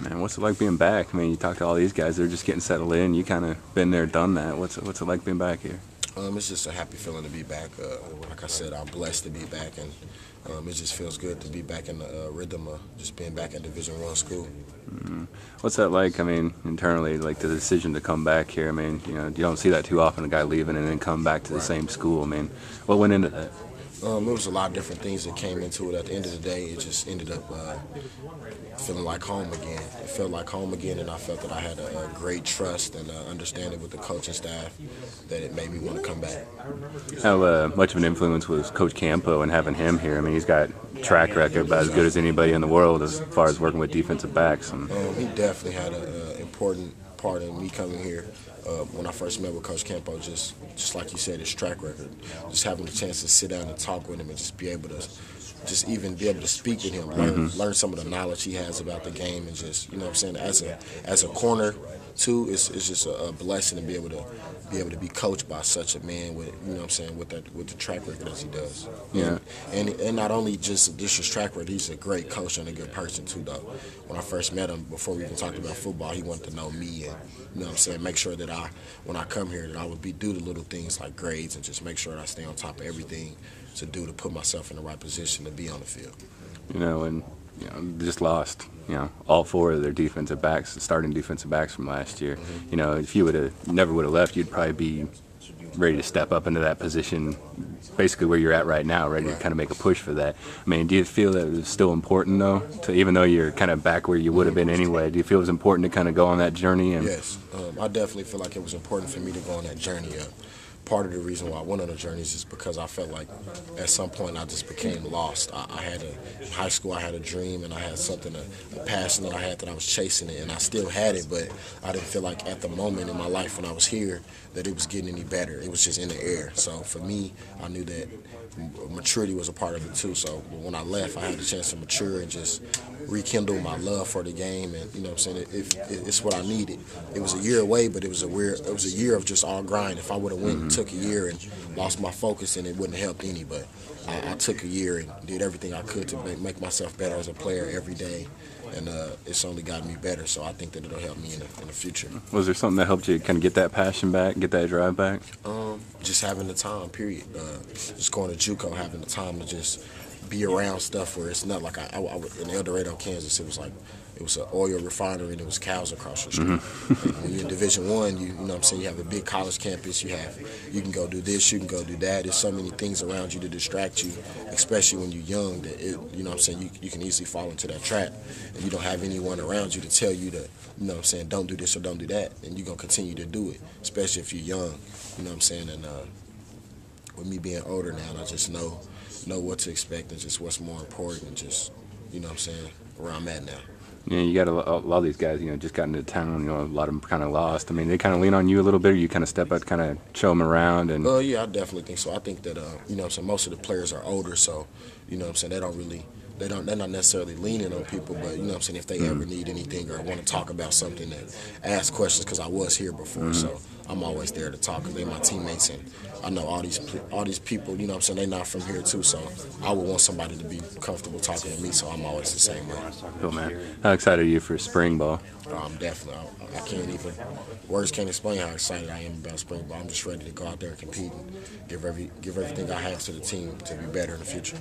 Man, what's it like being back? I mean, you talk to all these guys; they're just getting settled in. You kind of been there, done that. What's it like being back here? It's just a happy feeling to be back. Like I said, I'm blessed to be back, and it just feels good to be back in the rhythm of just being back at Division I school. Mm-hmm. What's that like? I mean, internally, like the decision to come back here. I mean, you don't see that too often. A guy leaving and then come back to the same school. I mean, what went into that? It was a lot of different things that came into it. At the end of the day, it just ended up feeling like home again. It felt like home again, and I felt that I had a great trust and understanding with the coaching staff that it made me want to come back. How much of an influence was Coach Campo and having him here? I mean, he's got a track record about as good as anybody in the world as far as working with defensive backs. He definitely had an important part in me coming here. When I first met with Coach Campo, just like you said, his track record, just having the chance to sit down and talk with him and just be able to, just even be able to speak with him, learn some of the knowledge he has about the game, and just, you know what I'm saying, as a corner too, it's just a blessing to be able to be coached by such a man with, you know what I'm saying, with the track record as he does. Yeah. And not only just his track record, he's a great coach and a good person too, though. When I first met him, before we even talked about football, he wanted to know me and, you know what I'm saying, make sure that when I come here, that I would do the little things like grades and just make sure that I stay on top of everything to put myself in the right position to be on the field. And just lost, all four of their defensive backs, starting defensive backs from last year. If you never would have left, you'd probably be ready to step up into that position, basically where you're at right now, ready to kind of make a push for that. I mean, do you feel that it was still important, though, even though you're kind of back where you would have been anyway, do you feel it was important to kind of go on that journey? Yes, I definitely feel like it was important for me to go on that journey. Part of the reason why I went on the journey is just because I felt like at some point I just became lost. In high school I had a dream and I had something, a passion that I had that I was chasing it, and I still had it, but I didn't feel like at the moment in my life when I was here that it was getting any better. It was just in the air. So for me, I knew that maturity was a part of it too. So when I left, I had the chance to mature and just rekindle my love for the game, and you know what I'm saying, it's what I needed. It was a year away, but it was a year of just all grind. If I would have went and took a year and lost my focus, then it wouldn't have helped any. But I took a year and did everything I could to make myself better as a player every day, and it's only gotten me better. So I think that it'll help me in the future. Was there something that helped you kind of get that passion back, get that drive back? Just having the time, period. Just going to JUCO, having the time to just be around stuff where it's not like I in El Dorado, Kansas. It was like it was an oil refinery and it was cows across the street. And when you're in Division I, you know what I'm saying, you have a big college campus. You can go do this, you can go do that. There's so many things around you to distract you, especially when you're young. That you know what I'm saying, you can easily fall into that trap, and you don't have anyone around you to tell you to, you know what I'm saying, don't do this or don't do that, and you're gonna continue to do it, especially if you're young. You know what I'm saying, and with me being older now, I just know what to expect and just what's more important, and just, you know what I'm saying, where I'm at now. Yeah, you got a lot of these guys, just got into town, a lot of them kind of lost. I mean, they kind of lean on you a little bit, or you kind of step out, kind of show them around? And yeah, I definitely think so. I think that, you know what I'm saying, most of the players are older, so, you know what I'm saying, they're not necessarily leaning on people, but, you know what I'm saying, if they ever need anything or want to talk about something, that ask questions, because I was here before, so I'm always there to talk, because they're my teammates, and I know all these people, you know what I'm saying, they're not from here too, so I would want somebody to be comfortable talking to me, so I'm always the same way. Cool, man. How excited are you for spring ball? I'm definitely, I can't even, words can't explain how excited I am about spring ball. I'm just ready to go out there and compete and give everything I have to the team to be better in the future.